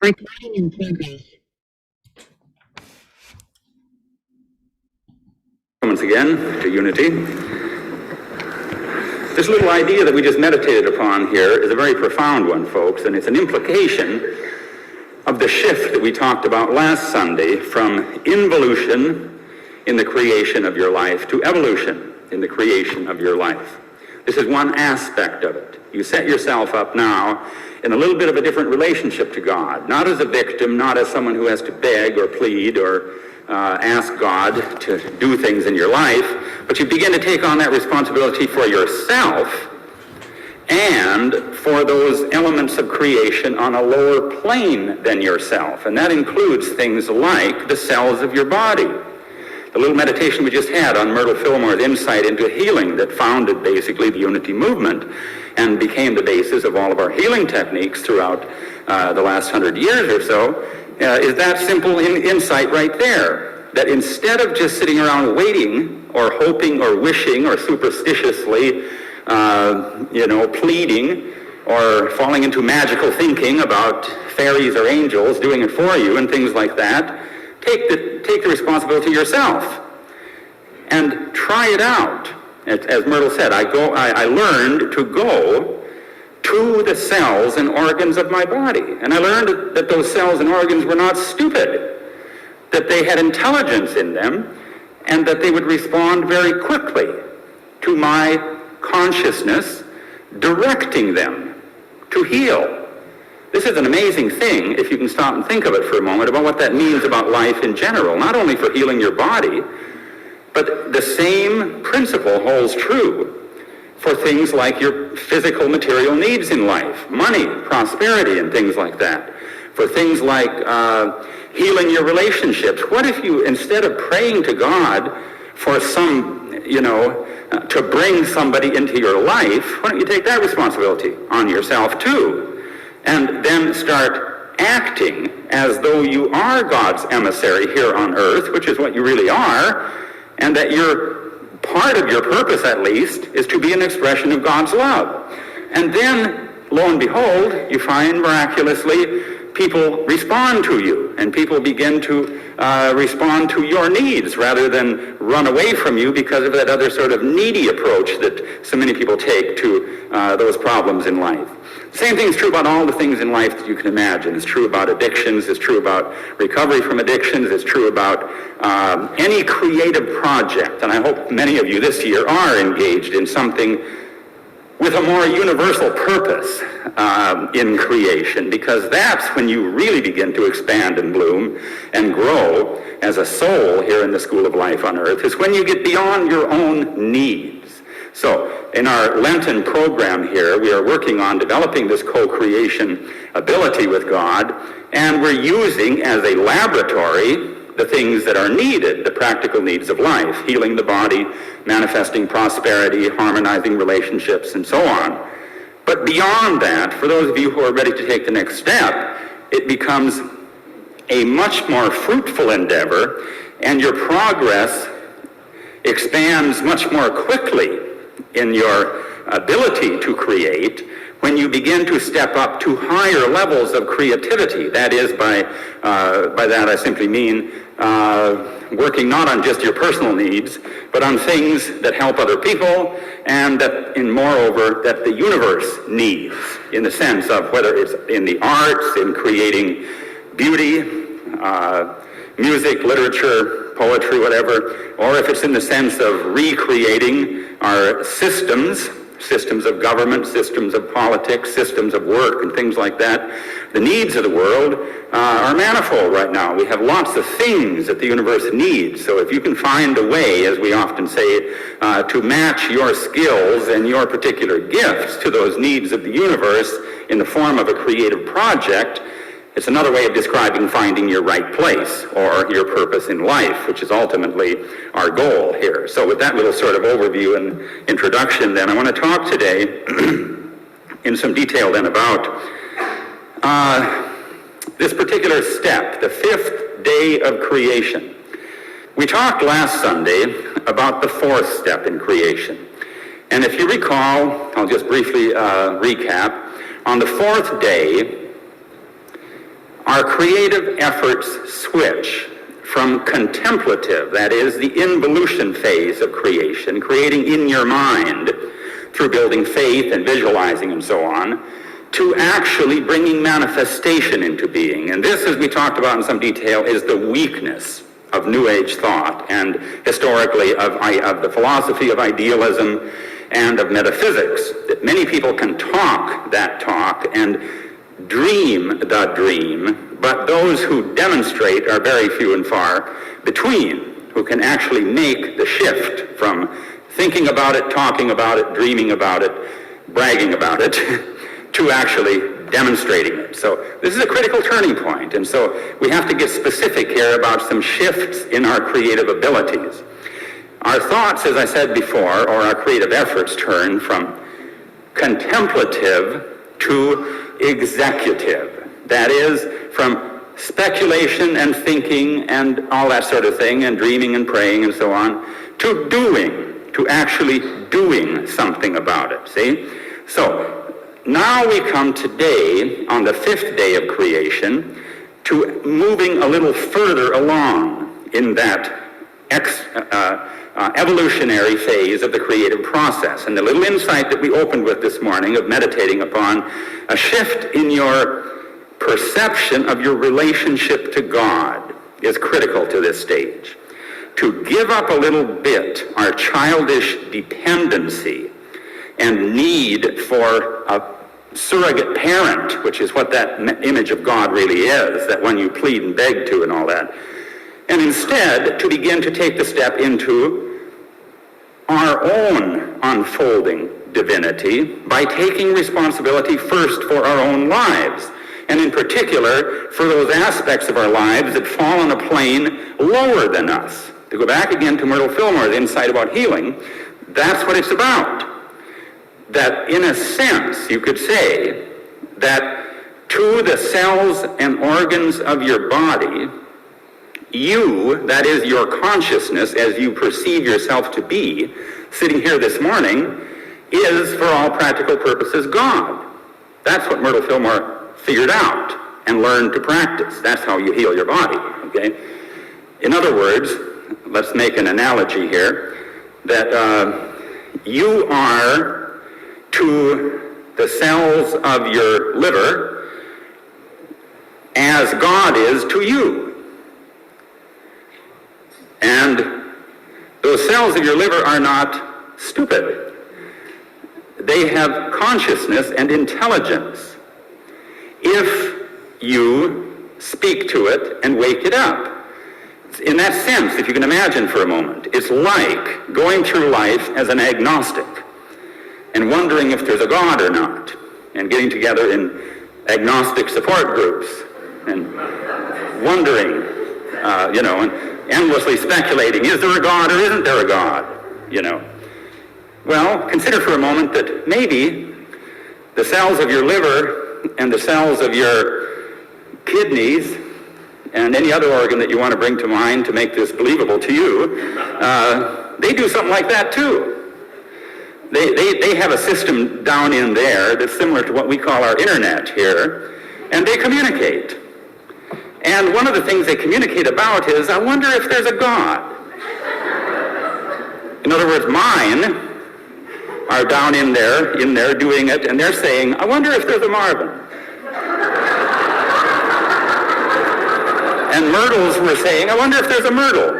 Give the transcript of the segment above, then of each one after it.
Recording in progress. Once again to unity. This little idea that we just meditated upon here is a very profound one, folks, and it's an implication of the shift that we talked about last Sunday from involution in the creation of your life to evolution in the creation of your life. This is one aspect of it. You set yourself up now in a little bit of a different relationship to God, not as a victim, not as someone who has to beg or plead or ask God to do things in your life, but you begin to take on that responsibility for yourself and for those elements of creation on a lower plane than yourself. And that includes things like the cells of your body. The little meditation we just had on Myrtle Fillmore's insight into healing that founded basically the Unity movement and became the basis of all of our healing techniques throughout the last 100 years or so, is that simple insight right there, that instead of just sitting around waiting or hoping or wishing or superstitiously, pleading or falling into magical thinking about fairies or angels doing it for you and things like that, take the responsibility yourself and try it out. As Myrtle said, I learned to go to the cells and organs of my body. And I learned that those cells and organs were not stupid, that they had intelligence in them, and that they would respond very quickly to my consciousness directing them to heal. This is an amazing thing, if you can stop and think of it for a moment, about what that means about life in general, not only for healing your body, but the same principle holds true for things like your physical material needs in life, money, prosperity, and things like that. For things like healing your relationships. What if you, instead of praying to God for to bring somebody into your life, why don't you take that responsibility on yourself too? And then start acting as though you are God's emissary here on earth, which is what you really are, and that part of your purpose, at least, is to be an expression of God's love. And then, lo and behold, you find miraculously people respond to you, and people begin to respond to your needs rather than run away from you because of that other sort of needy approach that so many people take to those problems in life. Same thing is true about all the things in life that you can imagine. It's true about addictions. It's true about recovery from addictions. It's true about any creative project. And I hope many of you this year are engaged in something with a more universal purpose in creation, because that's when you really begin to expand and bloom and grow as a soul here in the School of Life on Earth, is when you get beyond your own needs. So in our Lenten program here, we are working on developing this co-creation ability with God, and we're using as a laboratory the things that are needed, the practical needs of life, healing the body, manifesting prosperity, harmonizing relationships, and so on. But beyond that, for those of you who are ready to take the next step, it becomes a much more fruitful endeavor, and your progress expands much more quickly in your ability to create when you begin to step up to higher levels of creativity. That is, by that I simply mean working not on just your personal needs, but on things that help other people, and that, and moreover, that the universe needs, in the sense of whether it's in the arts, in creating beauty, music, literature, poetry, whatever, or if it's in the sense of recreating our systems of government, systems of politics, systems of work, and things like that. The needs of the world are manifold right now. We have lots of things that the universe needs. So if you can find a way, as we often say, to match your skills and your particular gifts to those needs of the universe in the form of a creative project, it's another way of describing finding your right place or your purpose in life, which is ultimately our goal here. So with that little sort of overview and introduction, then I want to talk today in some detail then about this particular step, the fifth day of creation. We talked last Sunday about the fourth step in creation. And if you recall, I'll just briefly recap, on the fourth day, our creative efforts switch from contemplative, that is, the involution phase of creation, creating in your mind through building faith and visualizing and so on, to actually bringing manifestation into being. And this, as we talked about in some detail, is the weakness of New Age thought and historically of the philosophy of idealism and of metaphysics, that many people can talk that talk and dream the dream, but those who demonstrate are very few and far between, who can actually make the shift from thinking about it, talking about it, dreaming about it, bragging about it, to actually demonstrating it. So this is a critical turning point, and so we have to get specific here about some shifts in our creative abilities. Our thoughts, as I said before, or our creative efforts, turn from contemplative to executive. That is, from speculation and thinking and all that sort of thing, and dreaming and praying and so on, to doing, to actually doing something about it, see? So now we come today, on the 5th day of creation, to moving a little further along in that evolutionary phase of the creative process. And the little insight that we opened with this morning of meditating upon a shift in your perception of your relationship to God is critical to this stage. To give up a little bit our childish dependency and need for a surrogate parent, which is what that image of God really is, that one you plead and beg to and all that, and instead to begin to take the step into our own unfolding divinity by taking responsibility first for our own lives, and in particular for those aspects of our lives that fall on a plane lower than us. To go back again to Myrtle Fillmore's insight about healing, that's what it's about. That in a sense, you could say that to the cells and organs of your body, you, that is your consciousness as you perceive yourself to be, sitting here this morning, is for all practical purposes God. That's what Myrtle Fillmore figured out and learned to practice. That's how you heal your body, okay? In other words, let's make an analogy here, that you are to the cells of your liver as God is to you. And those cells of your liver are not stupid. They have consciousness and intelligence. If you speak to it and wake it up. In that sense, if you can imagine for a moment, it's like going through life as an agnostic and wondering if there's a God or not, and getting together in agnostic support groups and wondering, and endlessly speculating, is there a God or isn't there a God, Well, consider for a moment that maybe the cells of your liver and the cells of your kidneys and any other organ that you want to bring to mind to make this believable to you, they do something like that too. They have a system down in there that's similar to what we call our internet here, and they communicate. And one of the things they communicate about is, I wonder if there's a God. In other words, mine are down in there doing it, and they're saying, I wonder if there's a Marvin. And Myrtles were saying, I wonder if there's a Myrtle.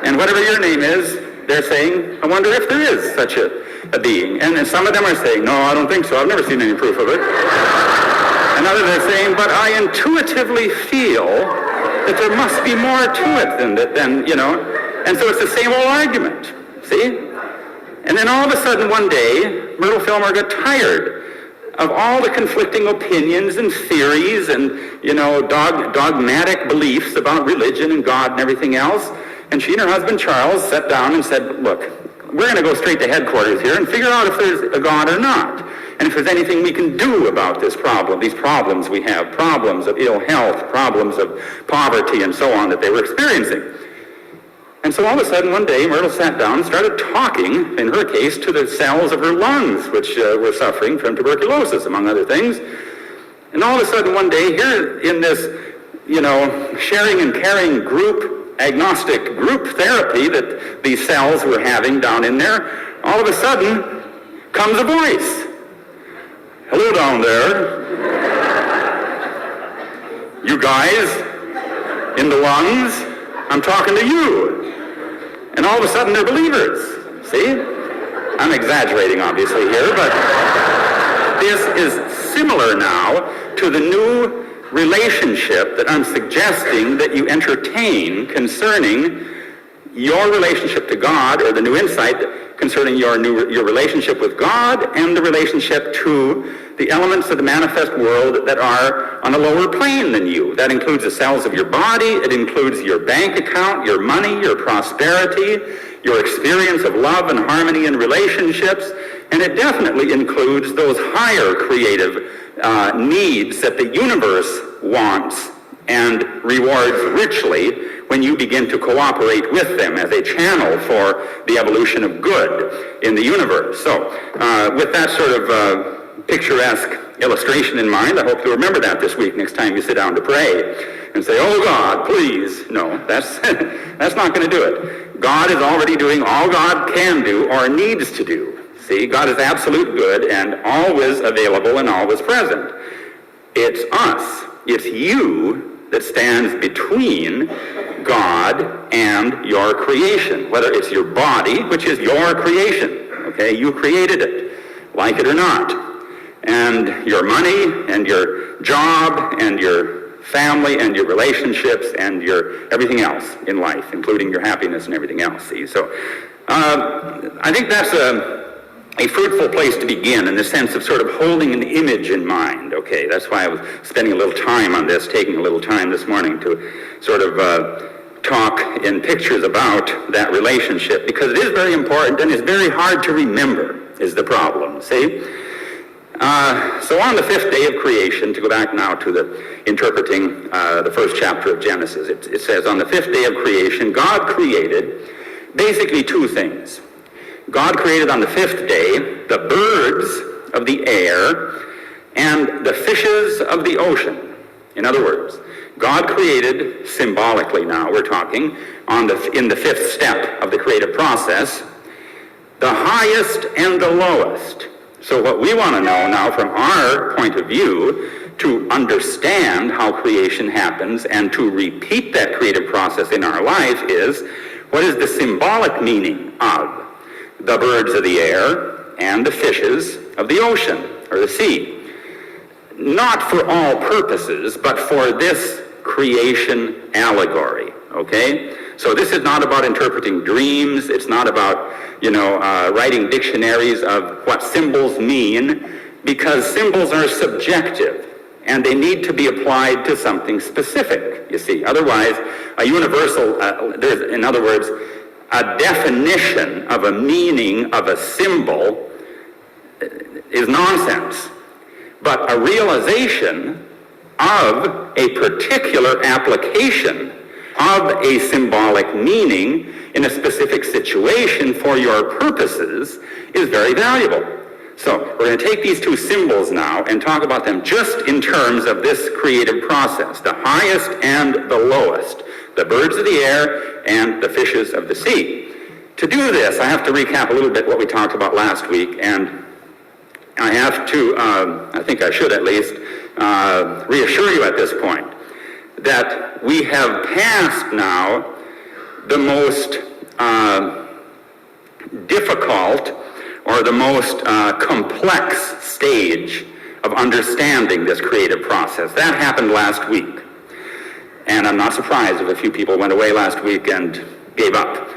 And whatever your name is, they're saying, I wonder if there is such a being. And then some of them are saying, no, I don't think so. I've never seen any proof of it. And others are saying, but I intuitively feel that there must be more to it than. And so it's the same old argument, see? And then all of a sudden one day, Myrtle Fillmore got tired of all the conflicting opinions and theories and, dogmatic beliefs about religion and God and everything else. And she and her husband, Charles, sat down and said, look, we're going to go straight to headquarters here and figure out if there's a God or not. And if there's anything we can do about this problem, these problems we have, problems of ill health, problems of poverty and so on that they were experiencing. And so all of a sudden one day, Myrtle sat down and started talking, in her case, to the cells of her lungs, which were suffering from tuberculosis, among other things. And all of a sudden one day, here in this, sharing and caring group, agnostic group therapy that these cells were having down in there, all of a sudden comes a voice. Hello down there. You guys in the lungs, I'm talking to you. And all of a sudden they're believers. See? I'm exaggerating obviously here, but this is similar now to the new relationship that I'm suggesting that you entertain concerning your relationship to God, or the new insight concerning your relationship with God and the relationship to the elements of the manifest world that are on a lower plane than you. That includes the cells of your body, it includes your bank account, your money, your prosperity, your experience of love and harmony in relationships, and it definitely includes those higher creative needs that the universe wants and rewards richly when you begin to cooperate with them as a channel for the evolution of good in the universe. So with that sort of picturesque illustration in mind, I hope you'll remember that this week next time you sit down to pray and say, oh God, please. No, that's not going to do it. God is already doing all God can do or needs to do. See, God is absolute good and always available and always present. It's us, it's you that stands between God and your creation, whether it's your body, which is your creation, okay? You created it, like it or not. And your money and your job and your family and your relationships and your everything else in life, including your happiness and everything else, see? So I think that's a fruitful place to begin in the sense of sort of holding an image in mind, okay? That's why I was spending a little time on this, taking a little time this morning to sort of talk in pictures about that relationship, because it is very important and it's very hard to remember is the problem, see? So on the fifth day of creation, to go back now to the interpreting the first chapter of Genesis, it says, on the fifth day of creation, God created basically two things. God created on the fifth day the birds of the air and the fishes of the ocean. In other words, God created, symbolically now we're talking, in the fifth step of the creative process, the highest and the lowest. So what we want to know now from our point of view, to understand how creation happens and to repeat that creative process in our life, is what is the symbolic meaning of the birds of the air and the fishes of the ocean, or the sea. Not for all purposes, but for this creation allegory, okay? So this is not about interpreting dreams. It's not about, writing dictionaries of what symbols mean, because symbols are subjective, and they need to be applied to something specific, you see. Otherwise, a universal, in other words, a definition of a meaning of a symbol is nonsense. But a realization of a particular application of a symbolic meaning in a specific situation for your purposes is very valuable. So we're going to take these two symbols now and talk about them just in terms of this creative process, the highest and the lowest, the birds of the air and the fishes of the sea. To do this, I have to recap a little bit what we talked about last week, and I have to, I think I should at least, reassure you at this point that we have passed now the most difficult or the most complex stage of understanding this creative process. That happened last week. And I'm not surprised if a few people went away last week and gave up,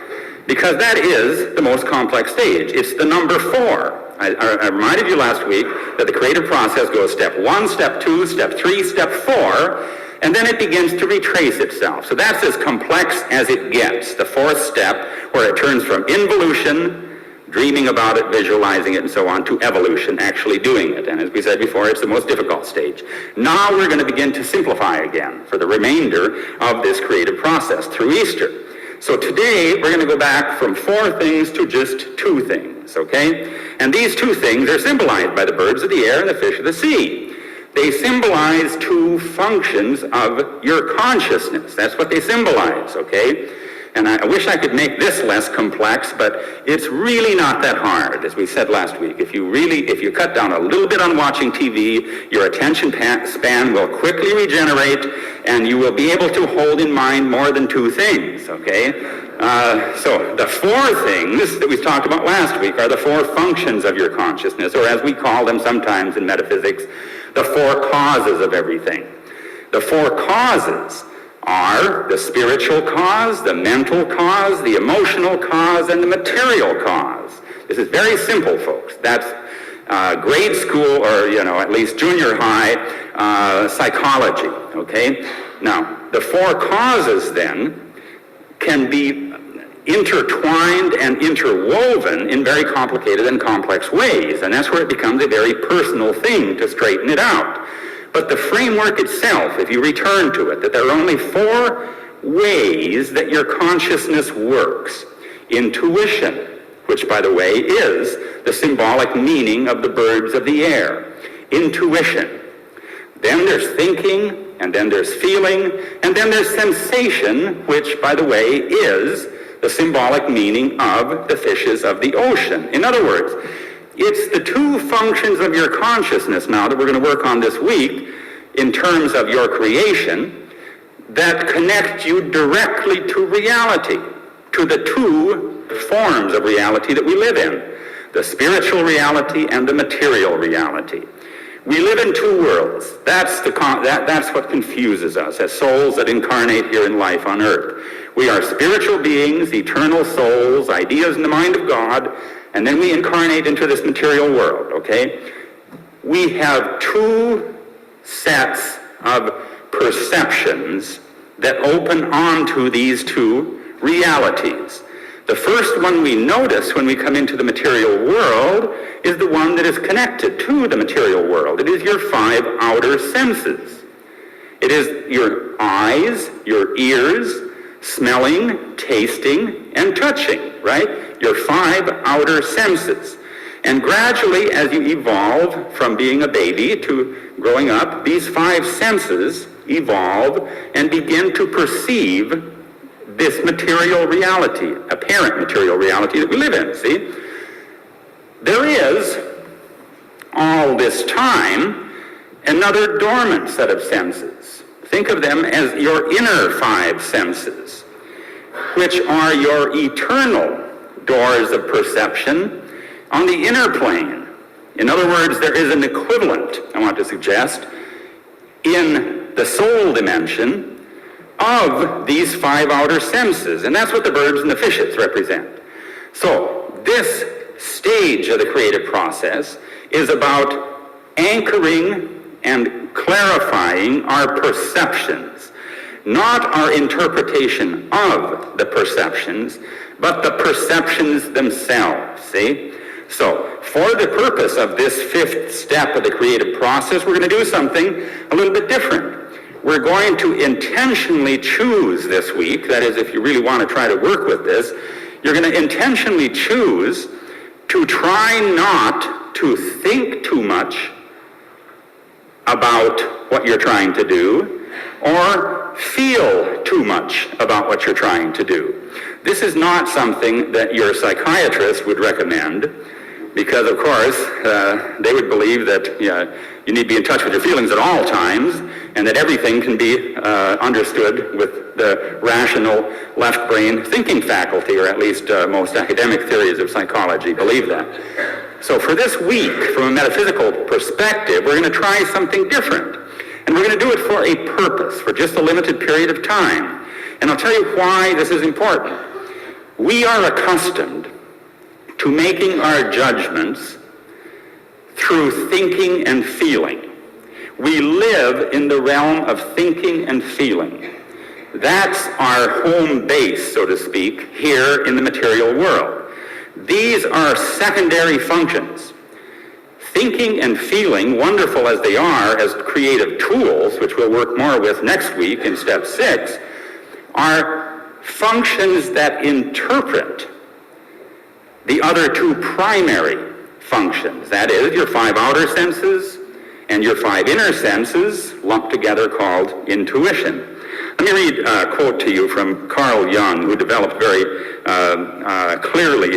because that is the most complex stage. It's the number 4. I reminded you last week that the creative process goes step 1, step 2, step 3, step 4, and then it begins to retrace itself. So that's as complex as it gets, the 4th step, where it turns from involution, dreaming about it, visualizing it, and so on, to evolution, actually doing it. And as we said before, it's the most difficult stage. Now we're going to begin to simplify again for the remainder of this creative process through Easter. So today we're going to go back from 4 things to just 2 things, okay? And these 2 things are symbolized by the birds of the air and the fish of the sea. They symbolize two functions of your consciousness. That's what they symbolize, okay? And I wish I could make this less complex, but it's really not that hard, as we said last week. If you cut down a little bit on watching TV, your attention span will quickly regenerate, and you will be able to hold in mind more than two things, okay? So the four things that we talked about last week are the four functions of your consciousness, or as we call them sometimes in metaphysics, the four causes of everything. The four causes are the spiritual cause, the mental cause, the emotional cause, and the material cause. This is very simple, folks. That's grade school, or at least junior high psychology, okay? Now, the four causes then can be intertwined and interwoven in very complicated and complex ways, and that's where it becomes a very personal thing to straighten it out. But the framework itself, if you return to it, that there are only four ways that your consciousness works. Intuition, which, by the way, is the symbolic meaning of the birds of the air. Intuition. Then there's thinking, and then there's feeling, and then there's sensation, which, by the way, is the symbolic meaning of the fishes of the ocean. In other words, it's the two functions of your consciousness now that we're going to work on this week in terms of your creation that connect you directly to reality, to the two forms of reality that we live in, the spiritual reality and the material reality. We live in two worlds. That's what confuses us as souls that incarnate here in life on earth. We are spiritual beings, eternal souls, ideas in the mind of God, and then we incarnate into this material world, okay? We have two sets of perceptions that open onto these two realities. The first one we notice when we come into the material world is the one that is connected to the material world. It is your five outer senses. It is your eyes, your ears, smelling, tasting, and touching, right? Your five outer senses. And gradually, as you evolve from being a baby to growing up, these five senses evolve and begin to perceive this material reality, apparent material reality that we live in, see? There is, all this time, another dormant set of senses. Think of them as your inner five senses, which are your eternal doors of perception on the inner plane. In other words, there is an equivalent, I want to suggest, in the soul dimension of these five outer senses, and that's what the birds and the fishes represent. So this stage of the creative process is about anchoring and clarifying our perceptions, not our interpretation of the perceptions, but the perceptions themselves, see? So, for the purpose of this fifth step of the creative process, we're going to do something a little bit different. We're going to intentionally choose this week, that is, if you really want to try to work with this, you're going to intentionally choose to try not to think too much about what you're trying to do, or feel too much about what you're trying to do. This is not something that your psychiatrist would recommend, because, of course, they would believe that you need to be in touch with your feelings at all times, and that everything can be understood with the rational left brain thinking faculty, or at least most academic theories of psychology believe that. So for this week, from a metaphysical perspective, we're going to try something different. And we're going to do it for a purpose, for just a limited period of time. And I'll tell you why this is important. We are accustomed to making our judgments through thinking and feeling. We live in the realm of thinking and feeling. That's our home base, so to speak, here in the material world. These are secondary functions. Thinking and feeling, wonderful as they are as creative tools, which we'll work more with next week in step 6, are functions that interpret the other two primary functions. That is, your five outer senses and your 5 inner senses lumped together called intuition. Let me read a quote to you from Carl Jung, who developed very clearly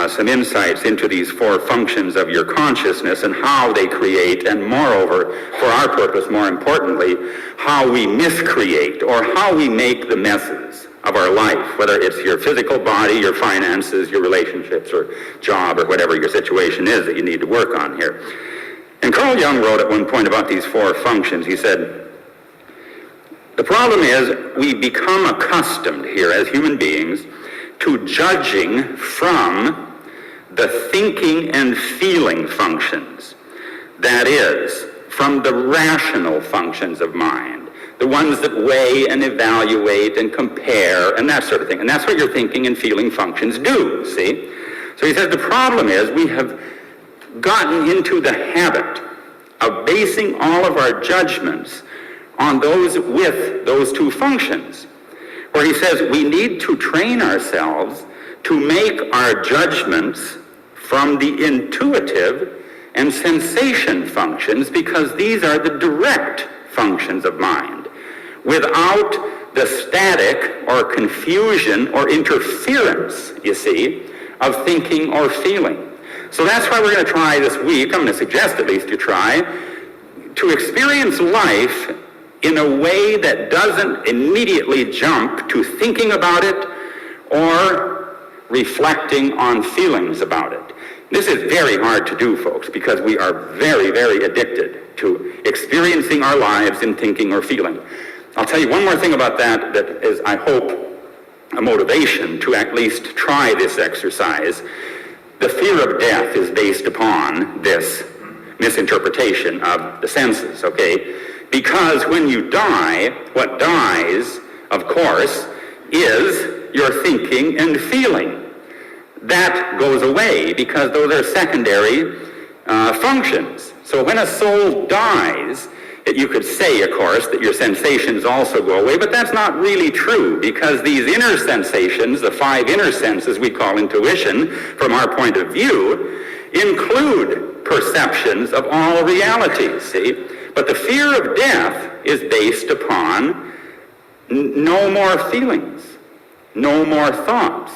some insights into these 4 functions of your consciousness and how they create, and moreover, for our purpose, more importantly, how we miscreate or how we make the messes of our life, whether it's your physical body, your finances, your relationships, or job, or whatever your situation is that you need to work on here. And Carl Jung wrote at one point about these 4 functions. He said, the problem is we become accustomed here as human beings to judging from the thinking and feeling functions. That is, from the rational functions of mind, the ones that weigh and evaluate and compare and that sort of thing. And that's what your thinking and feeling functions do, see? So he says the problem is we have gotten into the habit of basing all of our judgments on those with those 2 functions, where he says we need to train ourselves to make our judgments from the intuitive and sensation functions, because these are the direct functions of mind, without the static or confusion or interference, you see, of thinking or feeling. So that's why we're going to try this week, I'm going to suggest at least you try, to experience life in a way that doesn't immediately jump to thinking about it or reflecting on feelings about it. This is very hard to do, folks, because we are very, very addicted to experiencing our lives in thinking or feeling. I'll tell you one more thing about that is, I hope, a motivation to at least try this exercise. The fear of death is based upon this misinterpretation of the senses, okay? Because when you die, what dies, of course, is your thinking and feeling. That goes away because those are secondary functions. So when a soul dies, you could say, of course, that your sensations also go away, but that's not really true, because these inner sensations, the 5 inner senses we call intuition, from our point of view, include perceptions of all realities, see? But the fear of death is based upon no more feelings, no more thoughts.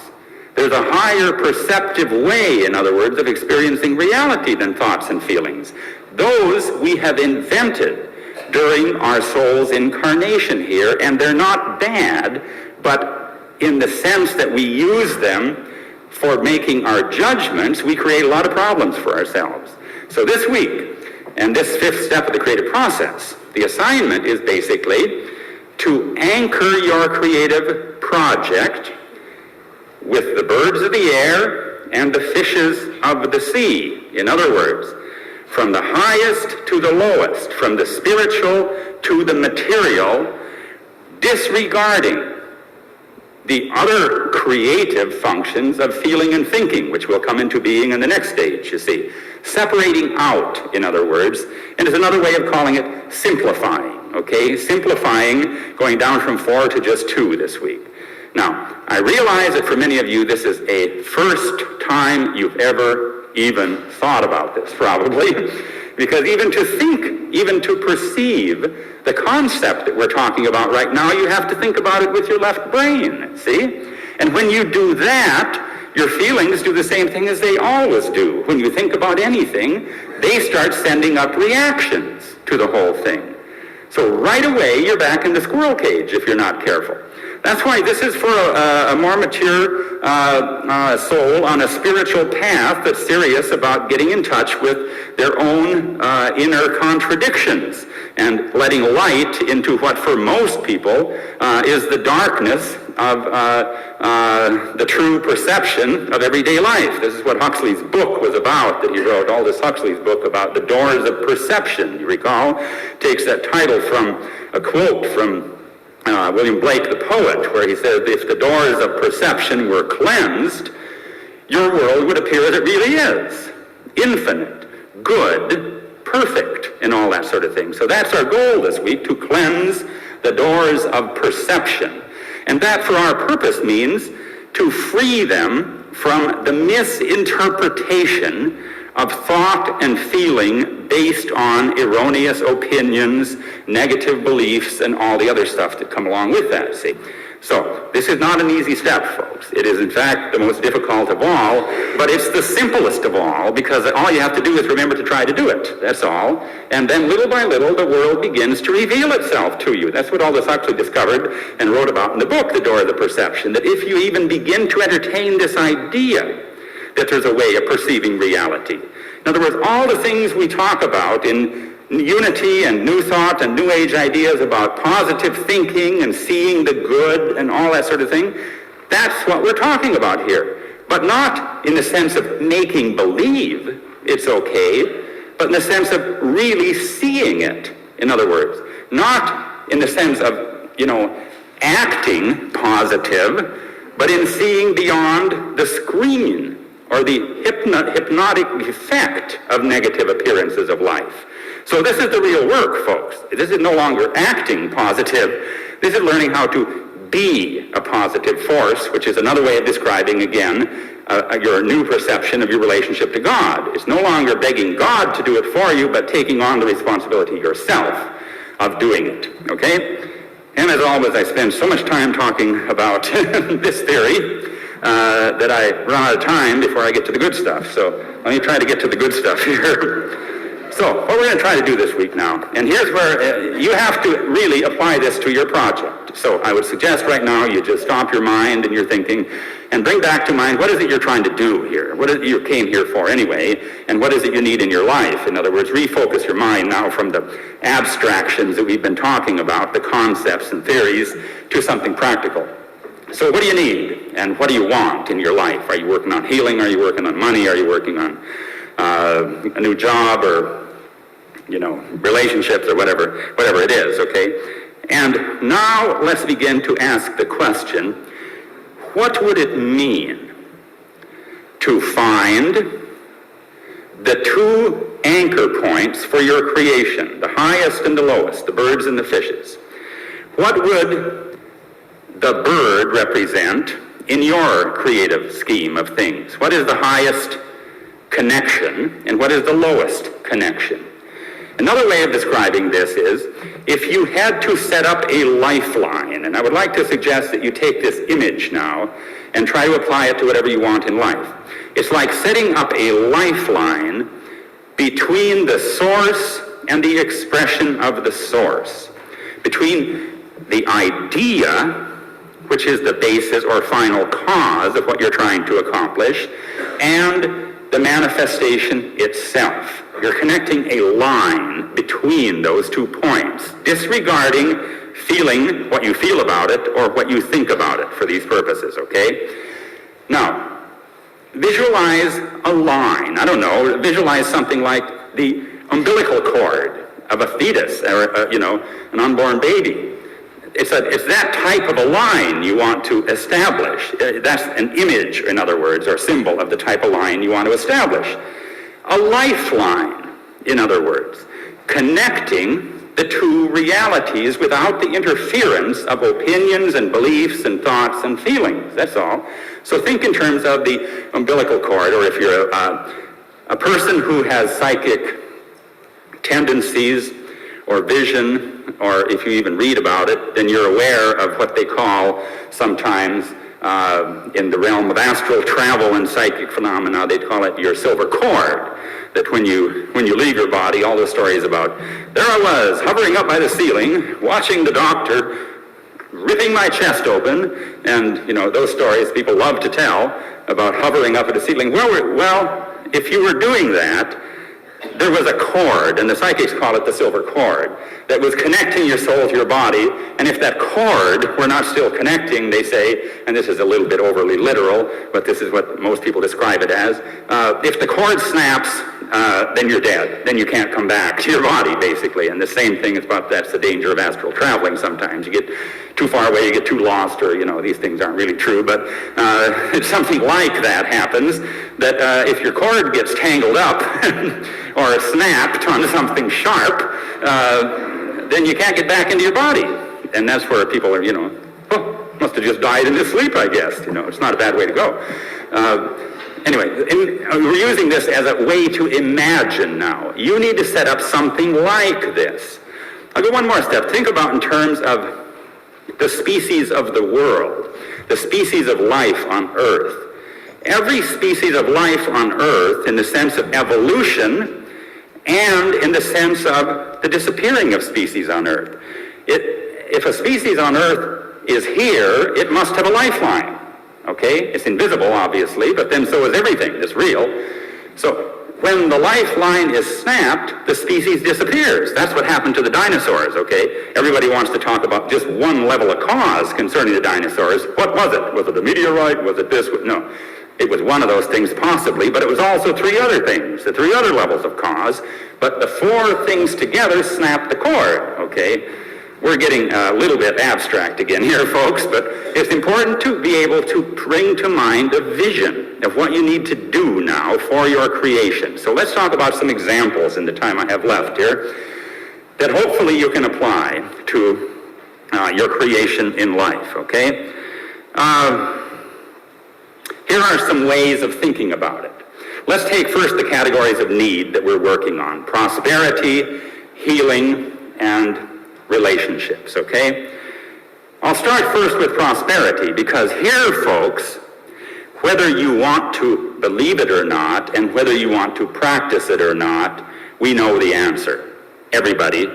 There's a higher perceptive way, in other words, of experiencing reality than thoughts and feelings. Those we have invented during our soul's incarnation here, and they're not bad, but in the sense that we use them for making our judgments, we create a lot of problems for ourselves. So this week, and this 5th step of the creative process, the assignment is basically to anchor your creative project with the birds of the air and the fishes of the sea. In other words, from the highest to the lowest, from the spiritual to the material, disregarding the other creative functions of feeling and thinking, which will come into being in the next stage, you see. Separating out, in other words, and is another way of calling it simplifying, okay? Simplifying, going down from 4 to just 2 this week. Now, I realize that for many of you, this is a first time you've ever even thought about this, probably, because even to think, even to perceive the concept that we're talking about right now, you have to think about it with your left brain, see? And when you do that, your feelings do the same thing as they always do. When you think about anything, they start sending up reactions to the whole thing. So right away, you're back in the squirrel cage if you're not careful. That's why this is for a more mature soul on a spiritual path that's serious about getting in touch with their own inner contradictions and letting light into what for most people is the darkness of the true perception of everyday life. This is what Huxley's book was about, that he wrote, Aldous Huxley's book about the doors of perception, you recall, takes that title from a quote from William Blake, the poet, where he says, if the doors of perception were cleansed, your world would appear as it really is. Infinite, good, perfect, and all that sort of thing. So that's our goal this week, to cleanse the doors of perception. And that for our purpose means to free them from the misinterpretation of thought and feeling based on erroneous opinions, negative beliefs, and all the other stuff that come along with that, see? So, this is not an easy step, folks. It is, in fact, the most difficult of all, but it's the simplest of all, because all you have to do is remember to try to do it. That's all. And then, little by little, the world begins to reveal itself to you. That's what Aldous Huxley discovered and wrote about in the book, The Door of the Perception, that if you even begin to entertain this idea that there's a way of perceiving reality. In other words, all the things we talk about in unity and new thought and new age ideas about positive thinking and seeing the good and all that sort of thing, that's what we're talking about here. But not in the sense of making believe it's okay, but in the sense of really seeing it. In other words, not in the sense of, acting positive, but in seeing beyond the screen or the hypnotic effect of negative appearances of life. So this is the real work, folks. This is no longer acting positive. This is learning how to be a positive force, which is another way of describing, again, your new perception of your relationship to God. It's no longer begging God to do it for you, but taking on the responsibility yourself of doing it, okay? And as always, I spend so much time talking about this theory that I run out of time before I get to the good stuff. So let me try to get to the good stuff here. So what we're going to try to do this week now, and here's where you have to really apply this to your project. So I would suggest right now you just stop your mind and your thinking and bring back to mind what is it you're trying to do here? What is it you came here for anyway? And what is it you need in your life? In other words, refocus your mind now from the abstractions that we've been talking about, the concepts and theories, to something practical. So what do you need, and what do you want in your life? Are you working on healing? Are you working on money? Are you working on a new job, or relationships, or whatever it is, okay? And now let's begin to ask the question, what would it mean to find the two anchor points for your creation, the highest and the lowest, the birds and the fishes? What would the bird represent in your creative scheme of things? What is the highest connection and what is the lowest connection? Another way of describing this is, if you had to set up a lifeline, and I would like to suggest that you take this image now and try to apply it to whatever you want in life. It's like setting up a lifeline between the source and the expression of the source, between the idea, which is the basis or final cause of what you're trying to accomplish, and the manifestation itself. You're connecting a line between those 2 points, disregarding feeling what you feel about it or what you think about it for these purposes, okay? Now, visualize a line. Visualize something like the umbilical cord of a fetus or, an unborn baby. It's that type of a line you want to establish. That's an image, in other words, or symbol of the type of line you want to establish. A lifeline, in other words, connecting the two realities without the interference of opinions and beliefs and thoughts and feelings. That's all. So think in terms of the umbilical cord, or if you're a person who has psychic tendencies or vision, or if you even read about it, then you're aware of what they call sometimes in the realm of astral travel and psychic phenomena, they call it your silver cord. That when you leave your body, all the stories about, there I was, hovering up by the ceiling, watching the doctor ripping my chest open, and those stories people love to tell about hovering up at the ceiling. Well, if you were doing that, there was a cord, and the psychics call it the silver cord, that was connecting your soul to your body, and if that cord were not still connecting, they say, and this is a little bit overly literal, but this is what most people describe it as, if the cord snaps, then you're dead. Then you can't come back to your body, basically. And the same thing is that's the danger of astral traveling sometimes. You get too far away, you get too lost, or, these things aren't really true, but if something like that happens, that if your cord gets tangled up or snapped on something sharp, then you can't get back into your body. And that's where people are, must have just died in his sleep, I guess. It's not a bad way to go. Anyway, we're using this as a way to imagine now. You need to set up something like this. I'll go one more step. Think about in terms of the species of the world, the species of life on Earth. Every species of life on Earth, in the sense of evolution and in the sense of the disappearing of species on Earth. If a species on Earth is here, it must have a lifeline. Okay? It's invisible, obviously, but then so is everything that's real. So when the lifeline is snapped, the species disappears. That's what happened to the dinosaurs, okay? Everybody wants to talk about just one level of cause concerning the dinosaurs. What was it? Was it a meteorite? Was it this? No. It was one of those things possibly, but it was also three other things, the three other levels of cause. But the four things together snapped the cord, okay? We're getting a little bit abstract again here, folks, but it's important to be able to bring to mind a vision of what you need to do now for your creation. So let's talk about some examples in the time I have left here that hopefully you can apply to your creation in life, okay? Here are some ways of thinking about it. Let's take first the categories of need that we're working on: prosperity, healing, and relationships, okay? I'll start first with prosperity, because here, folks, whether you want to believe it or not, and whether you want to practice it or not, we know the answer. Everybody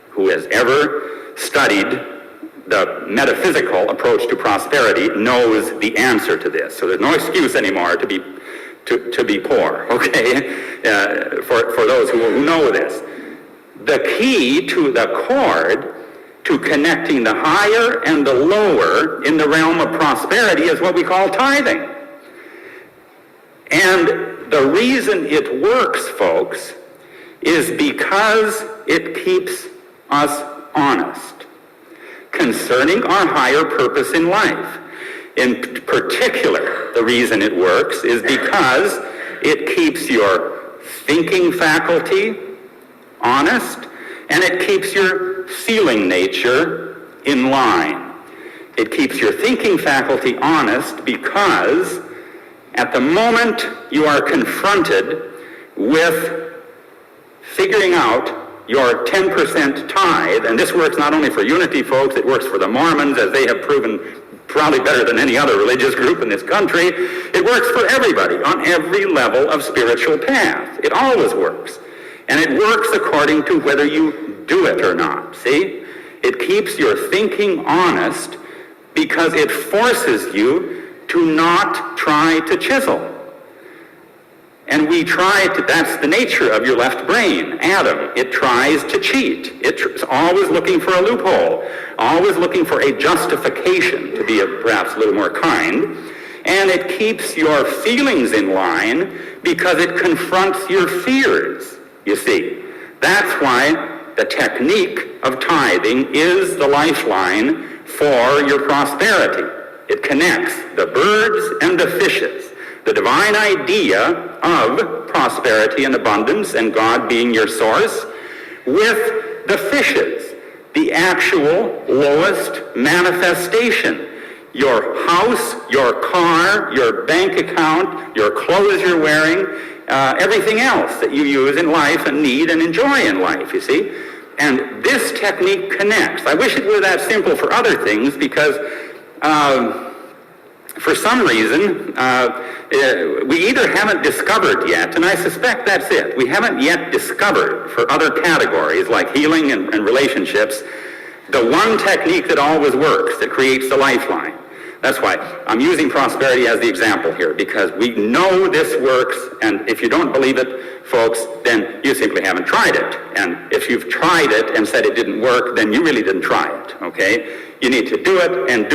who has ever studied the metaphysical approach to prosperity knows the answer to this. So there's no excuse anymore to be poor, okay? For those who know this. The key to the cord to connecting the higher and the lower in the realm of prosperity is what we call tithing. And the reason it works, folks, is because it keeps us honest concerning our higher purpose in life. In particular, the reason it works is because it keeps your thinking faculty honest, and it keeps your feeling nature in line. It keeps your thinking faculty honest because at the moment you are confronted with figuring out your 10% tithe, and this works not only for Unity folks, it works for the Mormons, as they have proven probably better than any other religious group in this country. It works for everybody on every level of spiritual path. It always works. And it works according to whether you do it or not, see? It keeps your thinking honest because it forces you to not try to chisel. And we try to, that's the nature of your left brain, Adam. It tries to cheat. It's always looking for a loophole, always looking for a justification, to be perhaps a little more kind. And it keeps your feelings in line because it confronts your fears, you see. That's why the technique of tithing is the lifeline for your prosperity. It connects the birds and the fishes, the divine idea of prosperity and abundance and God being your source, with the fishes, the actual lowest manifestation. Your house, your car, your bank account, your clothes you're wearing, everything else that you use in life and need and enjoy in life, you see. And this technique connects. I wish it were that simple for other things because for some reason, we either haven't discovered yet, and I suspect that's it, we haven't yet discovered for other categories like healing and relationships, the one technique that always works, that creates the lifeline. That's why I'm using prosperity as the example here, because we know this works, and if you don't believe it, folks, then you simply haven't tried it. And if you've tried it and said it didn't work, then you really didn't try it, okay? You need to do it, and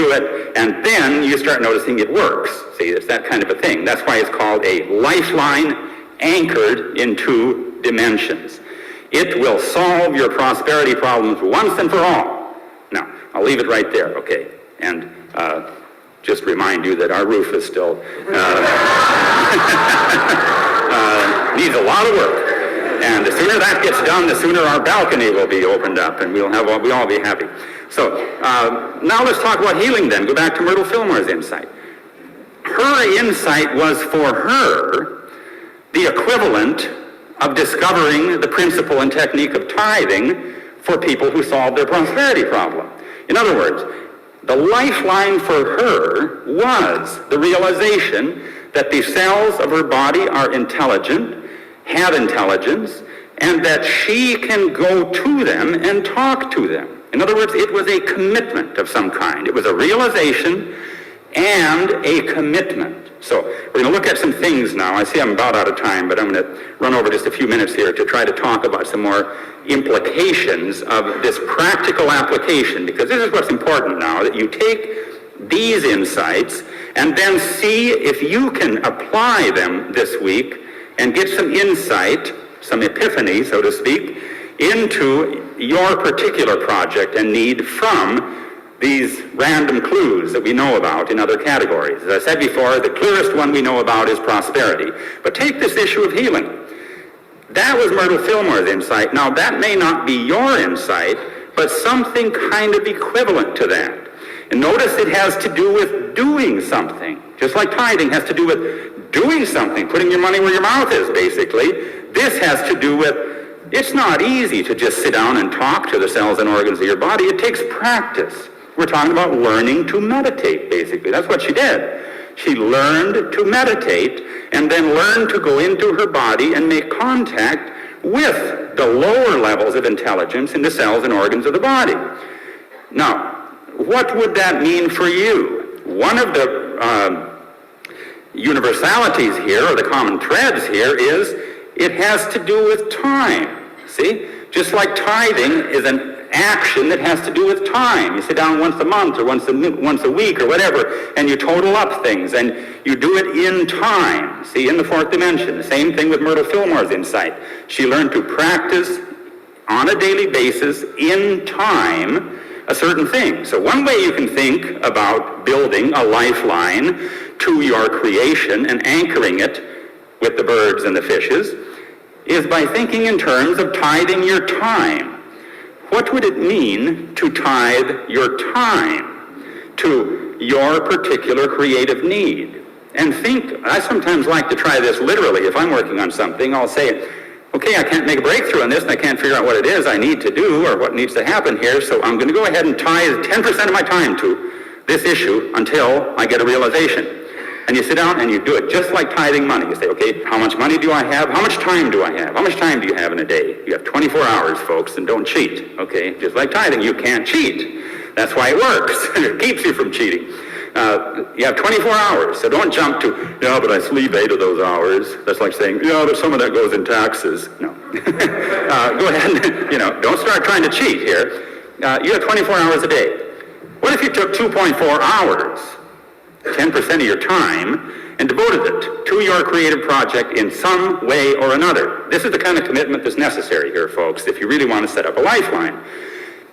then you start noticing it works. See, it's that kind of a thing. That's why it's called a lifeline anchored in two dimensions. It will solve your prosperity problems once and for all. Now, I'll leave it right there, okay? And just remind you that our roof is still needs a lot of work. And the sooner that gets done, the sooner our balcony will be opened up, and we'll all be happy. So now let's talk about healing then. Go back to Myrtle Fillmore's insight. her insight was for her the equivalent of discovering the principle and technique of tithing for people who solved their prosperity problem. In other words, the lifeline for her was the realization that the cells of her body are intelligent, have intelligence, and that she can go to them and talk to them. In other words, it was a commitment of some kind. It was a realization and a commitment. So we're going to look at some things now. I see I'm about out of time, but I'm going to run over just a few minutes here to try to talk about some more implications of this practical application, because this is what's important now, that you take these insights and then see if you can apply them this week and get some insight, some epiphany, so to speak, into your particular project and need from these random clues that we know about in other categories. As I said before, the clearest one we know about is prosperity. But take this issue of healing. That was Myrtle Fillmore's insight. Now, that may not be your insight, but something kind of equivalent to that. And notice it has to do with doing something. Just like tithing has to do with doing something, putting your money where your mouth is, basically. This has to do with, it's not easy to just sit down and talk to the cells and organs of your body. It takes practice. We're talking about learning to meditate, basically. That's what she did. She learned to meditate and then learned to go into her body and make contact with the lower levels of intelligence in the cells and organs of the body. Now, what would that mean for you? One of the universalities here, or the common threads here, is it has to do with time. See? Just like tithing is an action that has to do with time. You sit down once a month or once a week or whatever, and you total up things, and you do it in time. See, in the fourth dimension. The same thing with Myrtle Fillmore's insight. She learned to practice on a daily basis in time a certain thing. So one way you can think about building a lifeline to your creation and anchoring it with the birds and the fishes is by thinking in terms of tithing your time. What would it mean to tithe your time to your particular creative need? And think, I sometimes like to try this literally. If I'm working on something, I'll say, okay, I can't make a breakthrough on this, and I can't figure out what it is I need to do or what needs to happen here, so I'm going to go ahead and tithe 10% of my time to this issue until I get a realization. And you sit down and you do it just like tithing money. You say, okay, how much money do I have? How much time do I have? How much time do you have in a day? You have 24 hours, folks, and don't cheat. Okay, just like tithing, you can't cheat. That's why it works. It keeps you from cheating. You have 24 hours, so don't jump to, yeah, but I sleep 8 of those hours. That's like saying, yeah, but some of that goes in taxes. No. Go ahead and, don't start trying to cheat here. You have 24 hours a day. What if you took 2.4 hours, 10% of your time, and devoted it to your creative project in some way or another? This is the kind of commitment that's necessary here, folks, if you really want to set up a lifeline.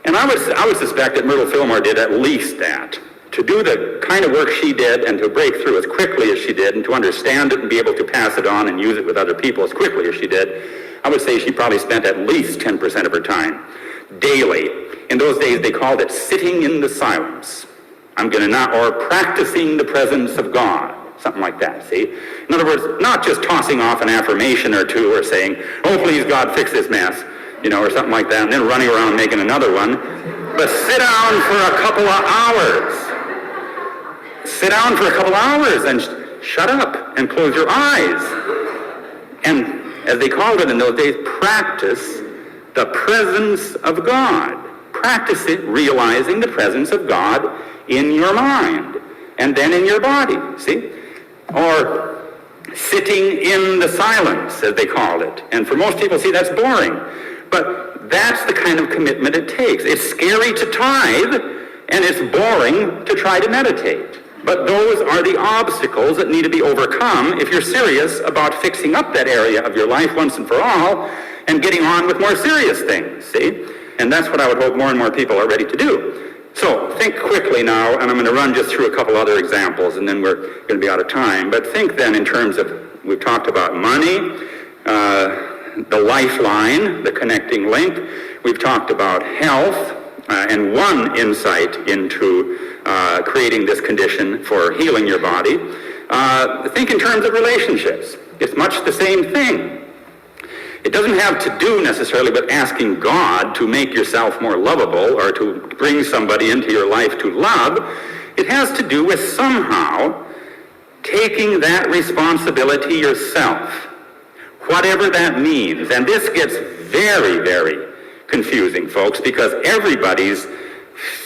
And I would suspect that Myrtle Fillmore did at least that. To do the kind of work she did and to break through as quickly as she did and to understand it and be able to pass it on and use it with other people as quickly as she did, I would say she probably spent at least 10% of her time daily. In those days, they called it sitting in the silence. Or practicing the presence of God, something like that, see? In other words, not just tossing off an affirmation or two or saying, oh, please, God, fix this mess, or something like that, and then running around making another one, but sit down for a couple of hours. Sit down for a couple of hours and shut up and close your eyes. And as they called it in those days, practice the presence of God. Practice it, realizing the presence of God in your mind and then in your body, see? Or sitting in the silence, as they called it. And for most people, see, that's boring. But that's the kind of commitment it takes. It's scary to tithe, and it's boring to try to meditate. But those are the obstacles that need to be overcome if you're serious about fixing up that area of your life once and for all and getting on with more serious things, see? And that's what I would hope more and more people are ready to do. So think quickly now, and I'm going to run just through a couple other examples, and then we're going to be out of time. But think then in terms of, we've talked about money, the lifeline, the connecting link. We've talked about health, and one insight into creating this condition for healing your body. Think in terms of relationships. It's much the same thing. It doesn't have to do necessarily with asking God to make yourself more lovable or to bring somebody into your life to love. It has to do with somehow taking that responsibility yourself, whatever that means. And this gets very, very confusing, folks, because everybody's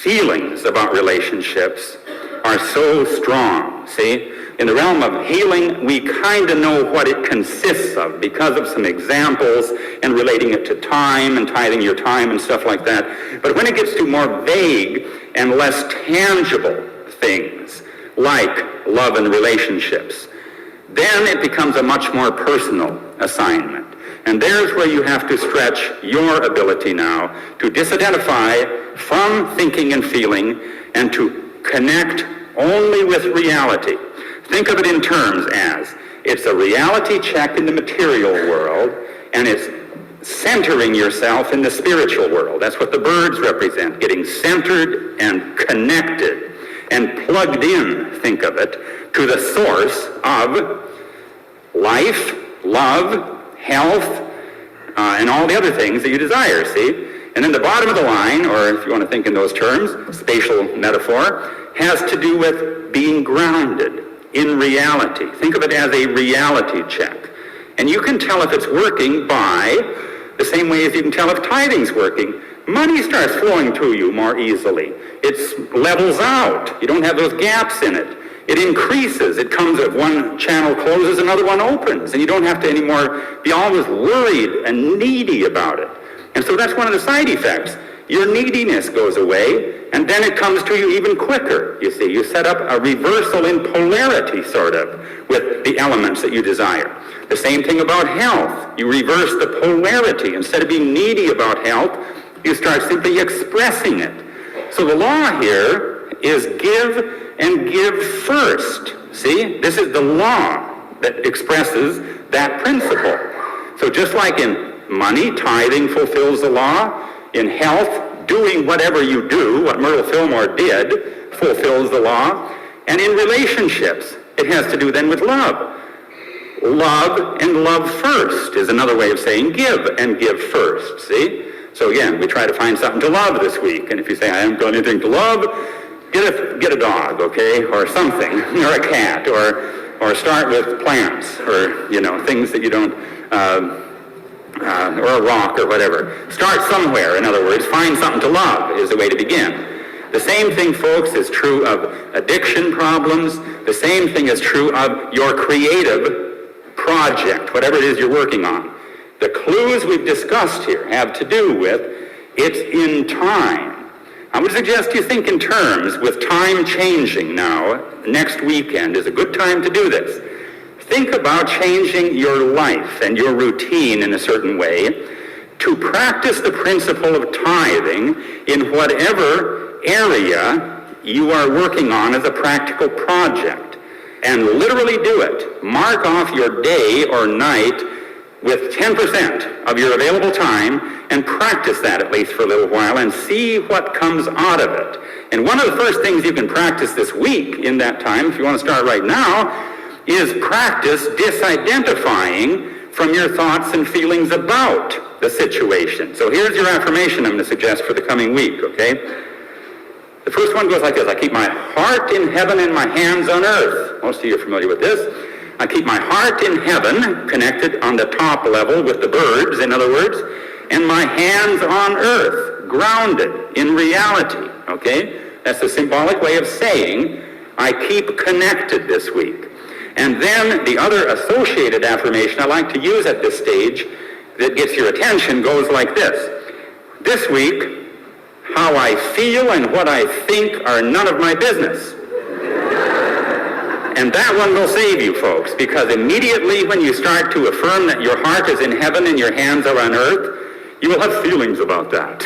feelings about relationships are so strong, see? In the realm of healing, we kind of know what it consists of because of some examples and relating it to time and tithing your time and stuff like that. But when it gets to more vague and less tangible things, like love and relationships, then it becomes a much more personal assignment. And there's where you have to stretch your ability now to disidentify from thinking and feeling and to connect only with reality. Think of it in terms as it's a reality check in the material world, and it's centering yourself in the spiritual world. That's what the birds represent, getting centered and connected and plugged in, think of it, to the source of life, love, health, and all the other things that you desire, see? And then the bottom of the line, or if you want to think in those terms, spatial metaphor, has to do with being grounded in reality. Think of it as a reality check. And you can tell if it's working by the same way as you can tell if tithing's working. Money starts flowing to you more easily. It levels out. You don't have those gaps in it. It increases. It comes at one channel closes, another one opens. And you don't have to anymore be always worried and needy about it. And so that's one of the side effects. Your neediness goes away, and then it comes to you even quicker, you see. You set up a reversal in polarity, sort of, with the elements that you desire. The same thing about health. You reverse the polarity. Instead of being needy about health, you start simply expressing it. So the law here is give and give first. See? This is the law that expresses that principle. So just like in money, tithing fulfills the law. In health, doing whatever you do, what Myrtle Fillmore did, fulfills the law. And in relationships, it has to do then with love. Love and love first is another way of saying give and give first, see? So again, we try to find something to love this week. And if you say, I haven't got anything to love, get a dog, okay? Or something, or a cat, or start with plants, or, things that you don't... or a rock or whatever. Start somewhere, in other words. Find something to love is the way to begin. The same thing, folks, is true of addiction problems. The same thing is true of your creative project, whatever it is you're working on. The clues we've discussed here have to do with it's in time. I would suggest you think in terms with time changing now. Next weekend is a good time to do this. Think about changing your life and your routine in a certain way to practice the principle of tithing in whatever area you are working on as a practical project. And literally do it. Mark off your day or night with 10% of your available time and practice that at least for a little while and see what comes out of it. And one of the first things you can practice this week in that time, if you want to start right now, is practice disidentifying from your thoughts and feelings about the situation. So here's your affirmation I'm going to suggest for the coming week, okay? The first one goes like this. I keep my heart in heaven and my hands on earth. Most of you are familiar with this. I keep my heart in heaven, connected on the top level with the birds, in other words, and my hands on earth, grounded in reality, okay? That's a symbolic way of saying I keep connected this week. And then the other associated affirmation I like to use at this stage that gets your attention goes like this. This week, how I feel and what I think are none of my business. And that one will save you, folks, because immediately when you start to affirm that your heart is in heaven and your hands are on earth, you will have feelings about that,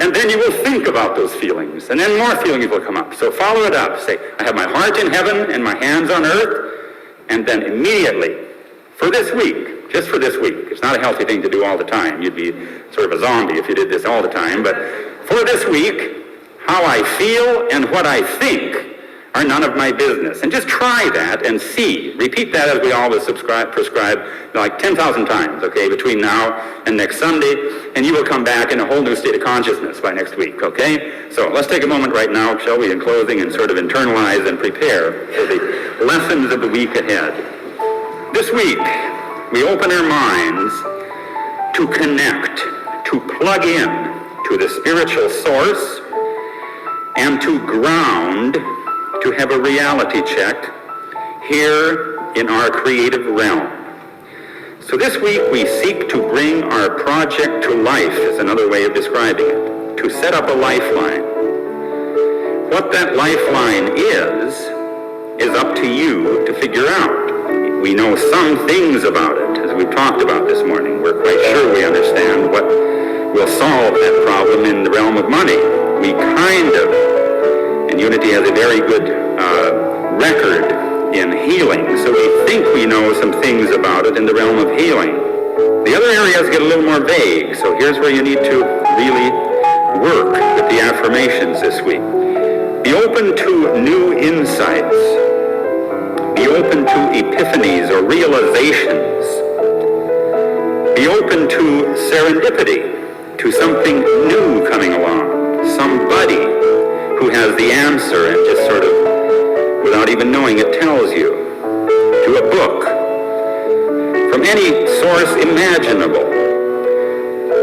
And then you will think about those feelings, and then more feelings will come up. So follow it up. Say, I have my heart in heaven and my hands on earth, and then immediately, for this week, just for this week, it's not a healthy thing to do all the time. You'd be sort of a zombie if you did this all the time. But for this week, how I feel and what I think are none of my business. And just try that and see. Repeat that as we always prescribe like 10,000 times, okay, between now and next Sunday, and you will come back in a whole new state of consciousness by next week, okay? So let's take a moment right now, shall we, in closing, and sort of internalize and prepare for the lessons of the week ahead. This week, we open our minds to connect, to plug in to the spiritual source, and to ground, to have a reality check here in our creative realm. So this week we seek to bring our project to life, is another way of describing it, to set up a lifeline. What that lifeline is up to you to figure out. We know some things about it, as we've talked about this morning. We're quite sure we understand what will solve that problem in the realm of money. We kind of, and Unity has a very good record in healing, so we think we know some things about it in the realm of healing. The other areas get a little more vague, so here's where you need to really work with the affirmations this week. Be open to new insights. Be open to epiphanies or realizations. Be open to serendipity, to something new coming along, somebody who has the answer and just sort of, without even knowing it, tells you, to a book, from any source imaginable,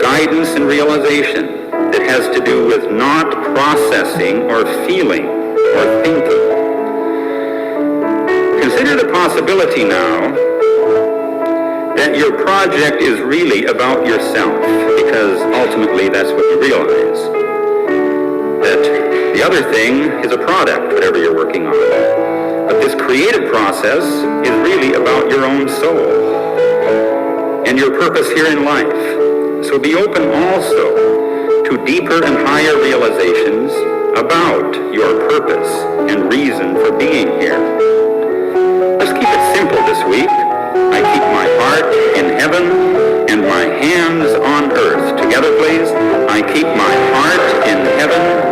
guidance and realization that has to do with not processing or feeling or thinking. Consider the possibility now that your project is really about yourself, because ultimately that's what you realize. That the other thing is a product, whatever you're working on. But this creative process is really about your own soul and your purpose here in life. So be open also to deeper and higher realizations about your purpose and reason for being here. Let's keep it simple this week. I keep my heart in heaven and my hands on earth. Together, please. I keep my heart in heaven